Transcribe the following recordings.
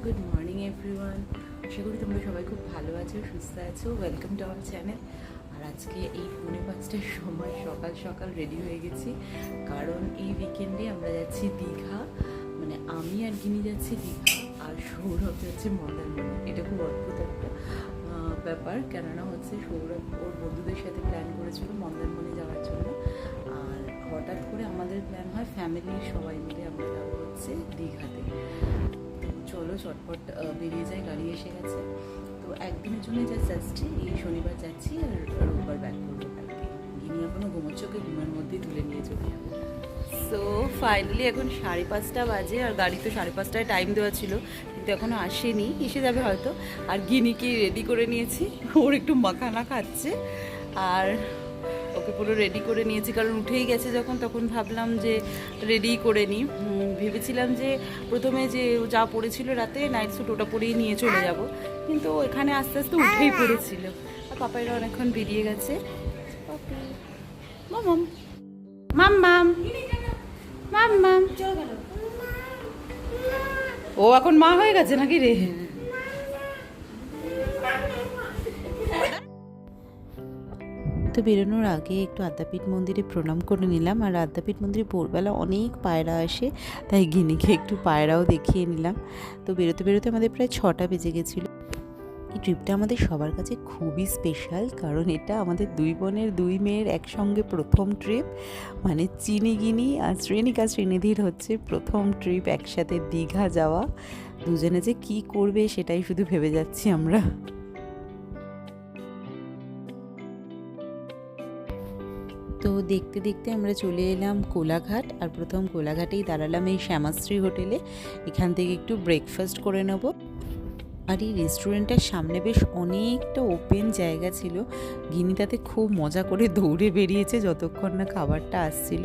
Good morning everyone. আশা করি তোমরা সবাই খুব ভালো আছো, সুস্থ আছো। Welcome to our channel. আর আজকে এই 4:45টার সময় সকাল সকাল রেডি হয়ে গেছি, কারণ এই উইকেন্ডে আমরা যাচ্ছি দীঘা। মানে আমি আর গিনি যাচ্ছি দীঘা, আর সৌরভ যাচ্ছে মন্দারমণি। এটা খুব অদ্ভুত একটা ব্যাপার, কেননা হচ্ছে সৌরভ ওর বন্ধুদের সাথে প্ল্যান করেছিল মন্দারমণি যাওয়ার জন্য, আর হঠাৎ করে আমাদের প্ল্যান হয় ফ্যামিলির সবাই মিলে আমরা যাবো হচ্ছে দীঘাতে। তো চলো চটপট বেরিয়ে যায়, গাড়ি এসে গেছে। তো একদিনের জন্য যা যাচ্ছি, এই শনিবার যাচ্ছি আর রোববার ব্যাক করবো কালকে। গিনি এখনও ঘুমোচ্ছকে ঘুমের মধ্যেই তুলে নিয়ে চলে যাবো। সো ফাইনালি এখন 5:30 বাজে, আর গাড়ি তো 5:30টায় টাইম দেওয়া ছিল, কিন্তু এখনও আসেনি, এসে যাবে হয়তো। আর গিনিকে রেডি করে নিয়েছি, ওর একটু মাখানা খাচ্ছে, আর ওকে পুরো রেডি করে নিয়েছি, কারণ উঠেই গেছে যখন, তখন ভাবলাম যে রেডি করে নিই। ভেবেছিলাম যে প্রথমে যে যা পড়েছিল রাতে নাইট স্যুট, ওটা পরেই নিয়ে চলে যাব, কিন্তু এখানে আস্তে আস্তে উঠেই পড়েছিল। আর পাপাইরা অনেকক্ষণ বেরিয়ে গেছে। মাম মাম মাম মাম মাম, ও এখন মা হয়ে গেছে নাকি রে? তো বেরোনোর আগে একটু আদ্যাপীঠ মন্দিরে প্রণাম করে নিলাম। আর আদ্যাপীঠ মন্দিরে ভোরবেলা অনেক পায়রা আসে, তাই গিনিকে একটু পায়রাও দেখিয়ে নিলাম। তো বেরোতে বেরোতে আমাদের প্রায় 6টা বেজে গেছিলো। এই ট্রিপটা আমাদের সবার কাছে খুবই স্পেশাল, কারণ এটা আমাদের 2 বোনের 2 মেয়ের একসঙ্গে প্রথম ট্রিপ। মানে চিনি গিনি আর শ্রেণিকা শ্রীনিধির হচ্ছে প্রথম ট্রিপ একসাথে দীঘা যাওয়া। দুজনে যে কী করবে সেটাই শুধু ভেবে যাচ্ছি আমরা। তো দেখতে দেখতে আমরা চলে এলাম কোলাঘাট, আর প্রথম কোলাঘাটেই দাঁড়ালাম এই শ্যামাশ্রী হোটেলে। এখান থেকে একটু ব্রেকফাস্ট করে নেব। আর এই রেস্টুরেন্টের সামনে বেশ অনেকটা ওপেন জায়গা ছিল। গিনি তাতে খুব মজা করে দৌড়ে বেরিয়েছে যতক্ষণ না খাবারটা আসছিল।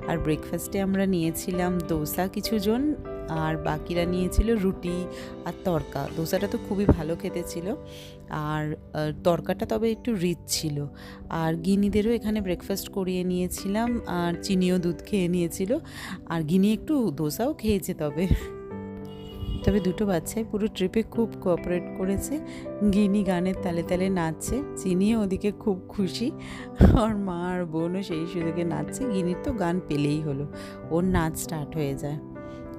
আর ব্রেকফাস্টে আমরা নিয়েছিলাম দোসা কিছুজন, আর বাকিরা নিয়েছিল রুটি আর তড়কা। দোসাটা তো খুবই ভালো খেতে ছিল, আর তড়কাটা তবে একটু রিচ ছিল। আর গিনিদেরও এখানে ব্রেকফাস্ট করিয়ে নিয়েছিলাম, আর চিনিও দুধ খেয়ে নিয়েছিল। আর গিনি একটু দোসাও খেয়েছে, তবে দুটো বাচ্চাই পুরো ট্রিপে খুব কোঅপারেট করেছে। গিনি গানের তালে তালে নাচছে, চিনিও ওদিকে খুব খুশি, আর মা আর বোনও সেই সুযোগে নাচছে। গিনির তো গান পেলেই হলো, ওর নাচ স্টার্ট হয়ে যায়।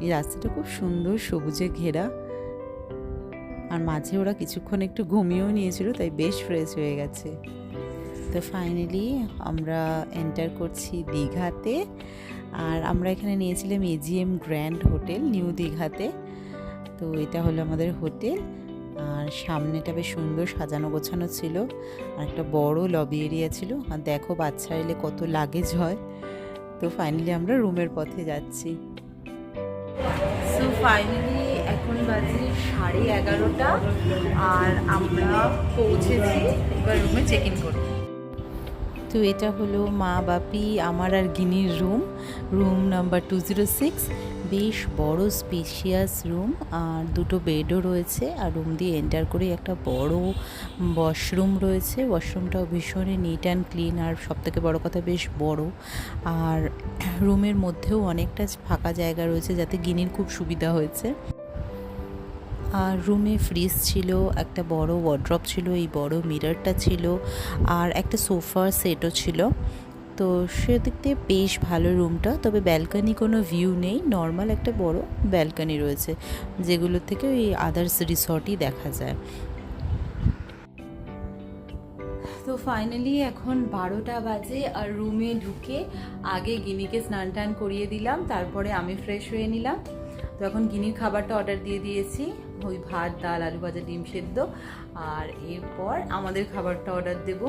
এই রাস্তাটা খুব সুন্দর, সবুজে ঘেরা, আর মাঝে ওরা কিছুক্ষণ একটু ঘুমিয়েও নিয়েছিল, তাই বেশ ফ্রেশ হয়ে গেছে। তো ফাইনালি আমরা এন্টার করছি দীঘাতে। আর আমরা এখানে নিয়েছিলাম এজিএম গ্র্যান্ড হোটেল, নিউ দীঘাতে। তো এটা হলো আমাদের হোটেল, আর সামনেটা বেশ সুন্দর সাজানো গোছানো ছিল, আর একটা বড় লবি এরিয়া ছিল। আর দেখো বাচ্চা এলে কত লাগেজ হয়। তো ফাইনালি আমরা রুমের পথে যাচ্ছি। সো ফাইনালি এখন বাজে 11:30, আর আমরা পৌঁছেছি, এবার রুমে চেক ইন করব। তো এটা হলো মা বাপি আমার আর গিনির রুম নাম্বার 206। বেশ বড় স্পেশিয়াস রুম, আর দুটো বেডও রয়েছে। আর রুম দিয়ে এন্টার করে একটা বড় ওয়াশরুম রয়েছে। ওয়াশরুমটাও ভীষণই নিট অ্যান্ড ক্লিন, আর সবথেকে বড় কথা বেশ বড়। আর রুমের মধ্যেও অনেকটা ফাঁকা জায়গা রয়েছে, যাতে গিনির খুব সুবিধা হয়েছে। আর রুমে ফ্রিজ ছিল, একটা বড় ওয়ার্ড্রপ ছিল, এই বড় মিররটা ছিল, আর একটা সোফার সেটও ছিল। তো সেদিক দিয়ে বেশ ভালো রুমটা। তবে ব্যালকানি কোনো ভিউ নেই, নর্মাল একটা বড় ব্যালকানি রয়েছে, যেগুলো থেকে ওই আদার্স রিসর্টই দেখা যায়। তো ফাইনালি এখন 12টা বাজে, আর রুমে ঢুকে আগে গিনিকে স্নান টান করিয়ে দিলাম, তারপরে আমি ফ্রেশ হয়ে নিলাম। তো এখন গিনির খাবারটা অর্ডার দিয়ে দিয়েছি, ওই ভাত, ডাল, আলু ভাজা, ডিম সেদ্ধ। আর এরপর আমাদের খাবারটা অর্ডার দেবো।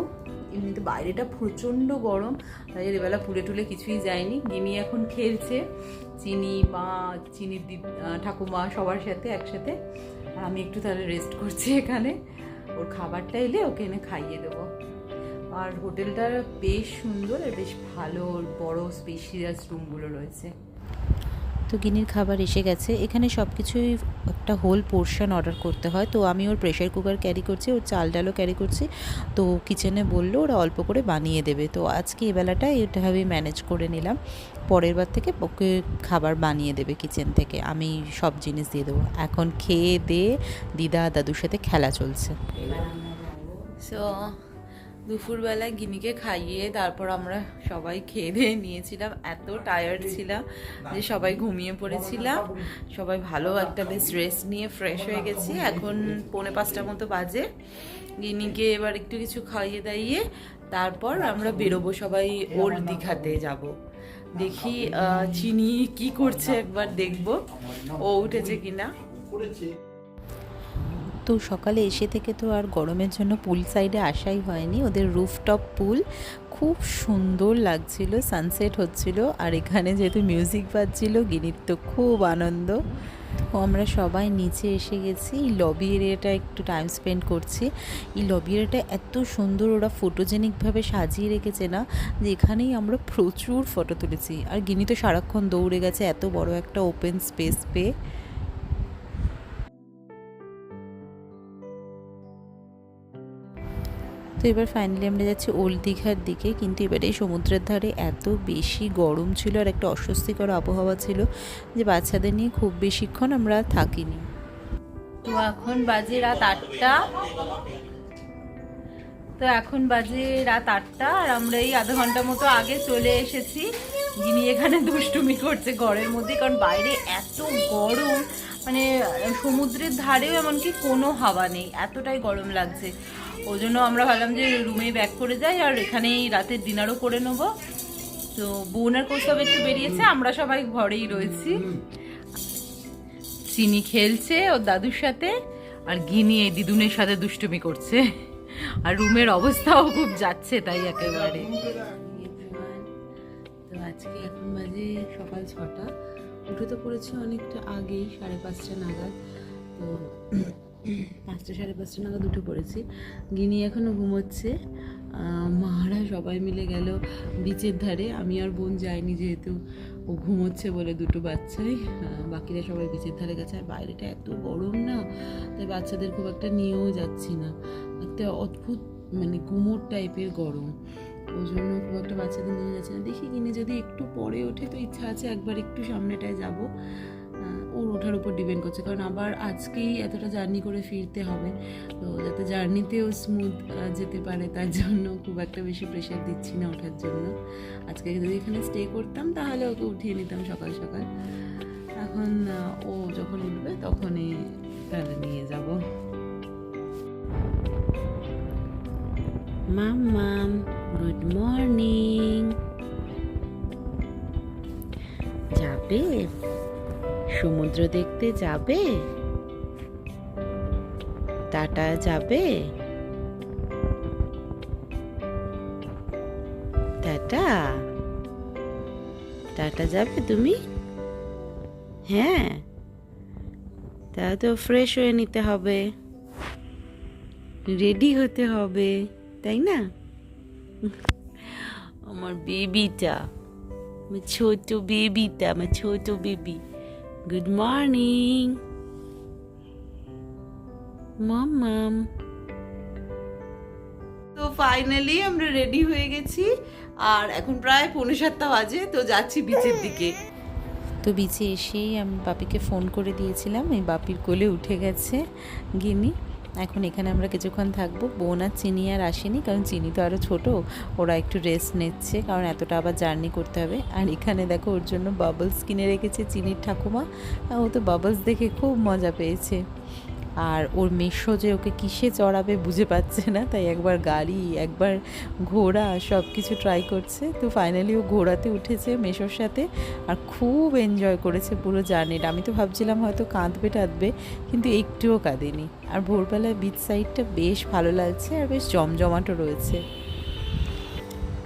এমনিতে বাইরেটা প্রচণ্ড গরম, তাই এবেলা পুলে টুলে কিছুই যায়নি। গিনি এখন খেলছে চিনি, মা, চিনির ঠাকুমা সবার সাথে একসাথে। আর আমি একটু তাহলে রেস্ট করছি এখানে, ওর খাবারটা এলে ওকে এনে খাইয়ে দেবো। আর হোটেলটা বেশ সুন্দর, আর বেশ ভালো বড় স্পেশিয়াস রুমগুলো রয়েছে। তো তো গিনির খাবার এসে গেছে। এখানে সব কিছুই একটা হোল পোর্শন অর্ডার করতে হয়। তো আমি ওর প্রেশার কুকার ক্যারি করছি, ওর চাল ডালও ক্যারি করছি। তো কিচেনে বললো ওরা অল্প করে বানিয়ে দেবে। তো আজকে এবেলাটা এটাভাবেই ম্যানেজ করে নিলাম। পরের বার থেকে ওকে খাবার বানিয়ে দেবে কিচেন থেকে, আমি সব জিনিস দিয়ে দেবো। এখন খেয়ে দিয়ে দিদা দাদুর সাথে খেলা চলছে। সো দুপুরবেলা গিনিকে খাইয়ে তারপর আমরা সবাই খেয়ে দিয়ে নিয়েছিলাম। এত টায়ার্ড ছিলাম যে সবাই ঘুমিয়ে পড়েছিলাম। সবাই ভালো একটা বেশ রেস্ট নিয়ে ফ্রেশ হয়ে গেছি। এখন 4:45 মতো বাজে। গিনিকে এবার একটু কিছু খাইয়ে দাইয়ে তারপর আমরা বেরোবো, সবাই ওল্ড দীঘাতে যাব। দেখি চিনি কি করছে, একবার দেখবো ও উঠেছে কিনা। তো সকালে এসে থেকে তো আর গরমের জন্য পুল সাইডে আসাই হয়নি। ওদের রুফটপ পুল খুব সুন্দর লাগছিল, সানসেট হচ্ছিল, আর এখানে যেহেতু মিউজিক বাজছিল গিনির তো খুব আনন্দ। তো আমরা সবাই নিচে এসে গেছি। এই লবি এরিয়াটা একটু টাইম স্পেন্ড করছি। এই লবি এরিয়াটা এত সুন্দর, ওরা ফটোজেনিকভাবে সাজিয়ে রেখেছে না, যে এখানেই আমরা প্রচুর ফটো তুলেছি। আর গিনি তো সারাক্ষণ দৌড়ে গেছে এত বড় একটা ওপেন স্পেস পেয়ে। তো এবার ফাইনালি আমরা যাচ্ছি ওল্ড দীঘার দিকে। কিন্তু এবারে সমুদ্রের ধারে এত বেশি গরম ছিল আর একটা অস্বস্তিকর আবহাওয়া ছিল যে বাচ্চাদের নিয়ে খুব বেশিক্ষণ আমরা থাকিনি। তো এখন বাজে রাত 8টা। আর আমরা এই আধা ঘন্টা মতো আগে চলে এসেছি। যিনি এখানে দুষ্টুমি করছে ঘরের মধ্যে, কারণ বাইরে এত গরম, মানে সমুদ্রের ধারেও এমনকি কোনো হাওয়া নেই, এতটাই গরম লাগছে। ওই জন্য আমরা ভাবলাম যে রুমে ব্যাক করে যাই আর এখানেই রাতের ডিনারও করে নেবো। তো বোন আর কৌস্তব একটু বেরিয়েছে, আমরা সবাই ঘরেই রয়েছি। চিনি খেলছে ওর দাদুর সাথে, আর গিনি এই দিদুনের সাথে দুষ্টুমি করছে। আর রুমের অবস্থাও খুব যাচ্ছে তাই একেবারে। তো আজকে এখন বাজে সকাল 6টা। উঠে তো পড়েছি অনেকটা আগেই, 5:30 নাগাদ। তো 5টা 5:30 নাগাদ উঠে পড়েছি। গিনি এখনও ঘুমোচ্ছে। মারা সবাই মিলে গেল বিচের ধারে। আমি আর বোন যাইনি, যেহেতু ও ঘুমোচ্ছে বলে দুটো বাচ্চাই। বাকিরা সবাই বিচের ধারে গেছে। আর বাইরেটা এত গরম না, তাই বাচ্চাদের খুব একটা নিয়েও যাচ্ছি না। একটা অদ্ভুত মানে গুমোট টাইপের গরম, ওই জন্য খুব একটা বাচ্চাদের নিয়ে যাচ্ছে না। দেখি কিনে যদি একটু পরে ওঠে তো ইচ্ছা আছে একবার একটু সামনেটায় যাব। ওর ওঠার উপর ডিপেন্ড করছে, কারণ আবার আজকেই এতটা জার্নি করে ফিরতে হবে। তো যাতে জার্নিতেও স্মুথ যেতে পারে তার জন্য খুব একটা বেশি প্রেশার দিচ্ছি না ওঠার জন্য। আজকে যদি এখানে স্টে করতাম তাহলে ওকে উঠিয়ে নিতাম সকাল সকাল। এখন ও যখন উঠবে তখনই তাহলে নিয়ে যাব। মাম্মাম, গুড মর্নিং। যাবে সমুদ্র দেখতে? যাবে টাটা? যাবে টাটা? টাটা যাবে তুমি? হ্যাঁ, তাহলে তো ফ্রেশ হয়ে নিতে হবে, রেডি হতে হবে, তাই না? আমার বেবিটা, আমার ছোট বেবিটা, আমার ছোট বেবি। গুড মর্নিং মাম্মাম। তো ফাইনালি আমরা রেডি হয়ে গেছি, আর এখন প্রায় 7:45 বাজে। তো যাচ্ছি বিচের দিকে। তো বিচে এসেই আমি বাপিকে ফোন করে দিয়েছিলাম, এই বাপির কোলে উঠে গেছে গিনি। এখন এখানে আমরা কিছুক্ষণ থাকবো। বোন আর চিনি আর আসেনি, কারণ চিনি তো আরও ছোটো, ওরা একটু রেস্ট নিচ্ছে, কারণ এতটা আবার জার্নি করতে হবে। আর এখানে দেখো ওর জন্য বাবলস কিনে রেখেছে চিনির ঠাকুমা। ও তো বাবলস দেখে খুব মজা পেয়েছে। আর ওর মেশো যে ওকে কিসে চড়াবে বুঝে পাচ্ছে না, তাই একবার গাড়ি একবার ঘোড়া সব কিছু ট্রাই করছে। তো ফাইনালি ও ঘোড়াতে উঠেছে মেশোর সাথে, আর খুব এনজয় করেছে পুরো জার্নিটা। আমি তো ভাবছিলাম হয়তো কাঁদবে টাঁদবে, কিন্তু একটুও কাঁদেনি। আর ভোরবেলায় বিচ সাইডটা বেশ ভালো লাগছে আর বেশ জমজমাটো রয়েছে।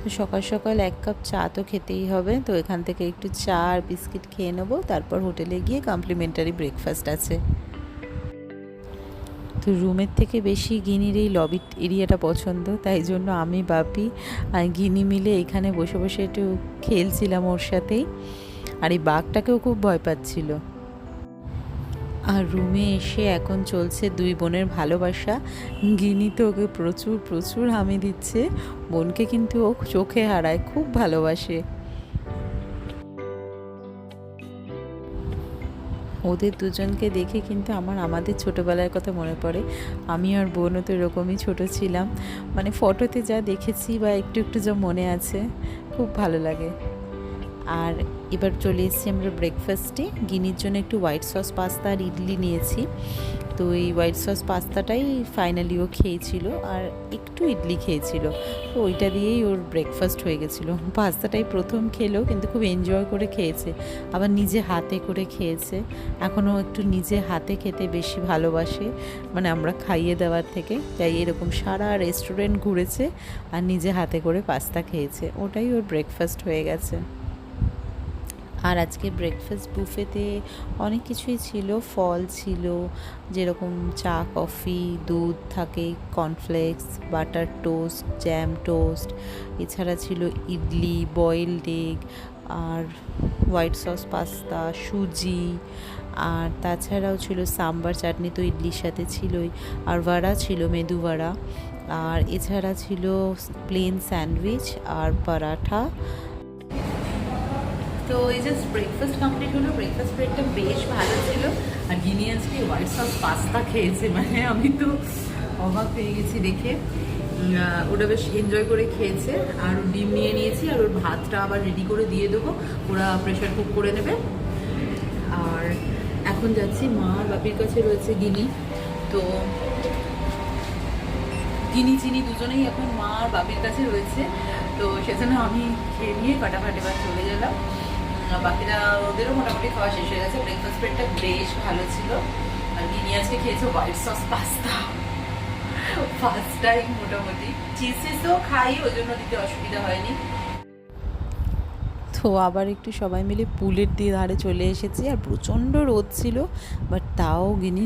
তো সকাল সকাল 1 কাপ চা তো খেতেই হবে। তো এখান থেকে একটু চা আর বিস্কিট খেয়ে নেবো, তারপর হোটেলে গিয়ে কমপ্লিমেন্টারি ব্রেকফাস্ট আছে। তো রুমের থেকে বেশি গিনির এই লবি এরিয়াটা পছন্দ, তাই জন্য আমি বাপি আর গিনি মিলে এখানে বসে বসে একটু খেলছিলাম ওর সাথেই। আর এই বাঘটাকেও খুব ভয় পাচ্ছিল। আর রুমে এসে এখন চলছে দুই বোনের ভালোবাসা। গিনি তো ওকে প্রচুর প্রচুর হামি দিচ্ছে, বোনকে কিন্তু ও চোখে হারায়, খুব ভালোবাসে। ওদের দুজনকে দেখে কিন্তু আমাদের ছোটোবেলার কথা মনে পড়ে। আমি আর বোনও তো এরকমই ছোটো ছিলাম, মানে ফটোতে যা দেখেছি বা একটু একটু যা মনে আছে, খুব ভালো লাগে। আর এবার চলে এসেছি আমরা ব্রেকফাস্টে। গিনির জন্য একটু হোয়াইট সস পাস্তা আর ইডলি নিয়েছি। তো এই হোয়াইট সস পাস্তাটাই ফাইনালি ও খেয়েছিল, আর একটু ইডলি খেয়েছিল, তো ওইটা দিয়েই ওর ব্রেকফাস্ট হয়ে গেছিলো। পাস্তাটাই প্রথম খেলো, কিন্তু খুব এনজয় করে খেয়েছে, আবার নিজে হাতে করে খেয়েছে। এখনও একটু নিজে হাতে খেতে বেশি ভালোবাসে, মানে আমরা খাইয়ে দেওয়ার থেকে। তাই এরকম সারা রেস্টুরেন্ট ঘুরেছে আর নিজে হাতে করে পাস্তা খেয়েছে, ওটাই ওর ব্রেকফাস্ট হয়ে গেছে। আর আজকে ব্রেকফাস্ট বুফেতে অনেক কিছুই ছিল, ফল ছিল, যেরকম চা, কফি, দুধ থাকে, cornflakes, butter toast, jam toast, এছাড়া ছিল ইডলি, বয়েলড এগ, আর হোয়াইট সস পাস্তা, সুজি, আর তাছাড়াও ছিল সাম্বার চাটনি, তো ইডলির সাথে ছিলই, আর ভাড়া ছিল, মেদু ভাড়া, আর এছাড়া ছিল প্লেন স্যান্ডউইচ আর পরাঠা। তো এই জাস্ট ব্রেকফাস্ট কমপ্লিট হলো। ব্রেকফাস্ট ব্রেকটা বেশ ভালো ছিল। আর গিনি আজকে হোয়াইট সস পাস্তা খেয়েছে, মানে আমি তো অবাক হয়ে গেছি দেখে। ওটা বেশ এনজয় করে খেয়েছে। আর ডিম নিয়ে নিয়েছি, আর ওর ভাতটা আবার রেডি করে দিয়ে দেবো, ওরা প্রেশার কুক করে নেবে। আর এখন যাচ্ছি, মা আর বাপির কাছে রয়েছে গিনি। তো গিনি চিনি দুজনেই এখন মা আর বাপির কাছে রয়েছে, তো সেজন্য আমি খেয়ে নিয়ে ফাটাফাটি এবার চলে গেলাম। বাকিরা ওদেরও মোটামুটি খাওয়া শেষ হয়ে গেছে। ব্রেকফাস্ট ব্রেকটা বেশ ভালো ছিল। আর গিনি আজকে খেয়েছে white sauce pasta, first time মোটামুটি। চিজও খাই, ওই জন্য দিতে অসুবিধা হয়নি। তো আবার একটু সবাই মিলে পুলের ধারে চলে এসেছি। আর প্রচণ্ড রোদ ছিল, বাট তাও গিনি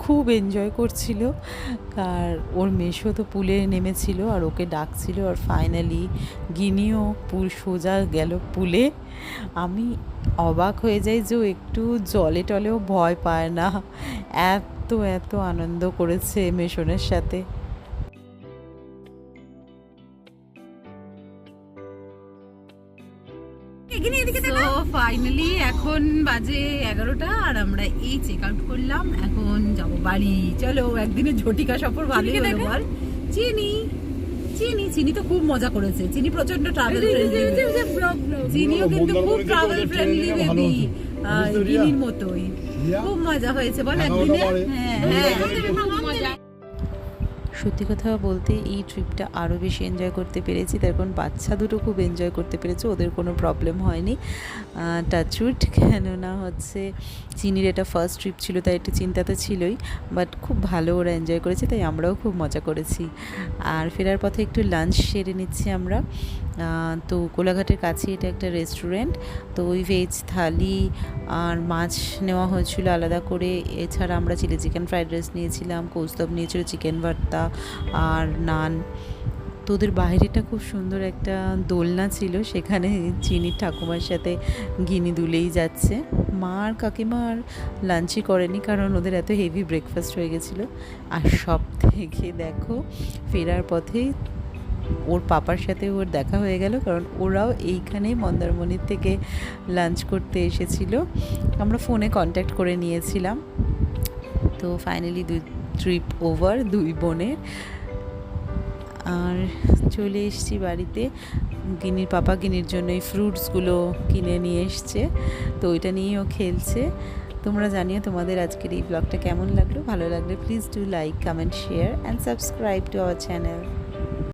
খুব এনজয় করছিল। আর ওর মেশো তো পুলে নেমেছিল আর ওকে ডাকছিল, আর ফাইনালি গিনিও সোজা গেল পুলে। আমি অবাক হয়ে যাই যে ও একটু জলে টলেও ভয় পায় না, এত এত আনন্দ করেছে মেশনের সাথে। তো ফাইনালি এখন বাজে 11টা, আর আমরা এই চেক আউট করলাম, এখন যাব বাড়ি। চলো, একদিনে ঝটিকা সফর ভালোই হলো বল। চিনি চিনি চিনি তো খুব মজা করেছে, চিনি প্রচন্ড ট্রাভেল ফ্রেন্ডলি, চিনিও কিন্তু খুব ট্রাভেল ফ্রেন্ডলি বেবি, গিনির মতোই। খুব মজা হয়েছে বল একদিনে। হ্যাঁ, সত্যি কথা বলতে এই ট্রিপটা আরও বেশি এনজয় করতে পেরেছি, তার কারণ বাচ্চা দুটো খুব এনজয় করতে পেরেছে, ওদের কোনো প্রবলেম হয়নি। টাচউড, কেননা হচ্ছে চিনির এটা ফার্স্ট ট্রিপ ছিল, তাই একটু চিন্তা তো ছিলই, বাট খুব ভালো ওরা এনজয় করেছে, তাই আমরাও খুব মজা করেছি। আর ফেরার পথে একটু লাঞ্চ সেরে নিচ্ছি আমরা। তো কোলাঘাটের কাছে এটা একটা রেস্টুরেন্ট, তো ওই ভেজ থালি আর মাছ নেওয়া হয়েছিল আলাদা করে। এছাড়া আমরা চিলি চিকেন ফ্রাইড রাইস নিয়েছিলাম, কৌস্তব নিয়েছিল চিকেন ভর্তা আর নান। তো ওদের বাইরেটা খুব সুন্দর একটা দোলনা ছিল, সেখানে চিনির ঠাকুমার সাথে গিনি দুলেই যাচ্ছে। মা আর কাকিমা আর লাঞ্চই করেনি, কারণ ওদের এত হেভি ব্রেকফাস্ট হয়ে গেছিলো। আর সব থেকে দেখো, ফেরার পথেই ওর পাপার সাথে ওর দেখা হয়ে গেল, কারণ ওরাও এইখানেই মন্দারমণির থেকে লাঞ্চ করতে এসেছিল। আমরা ফোনে কন্ট্যাক্ট করে নিয়েছিলাম। তো ফাইনালি ট্রিপ ওভার দুই বোনের। আর চলে এসেছি বাড়িতে। গিনির পাপা গিনির জন্য এই ফ্রুটসগুলো কিনে নিয়ে এসছে, তো ওইটা নিয়েও খেলছে। তোমরা জানিও তোমাদের আজকের এই ব্লগটা কেমন লাগলো। ভালো লাগলে please do like, comment, share and subscribe to our channel.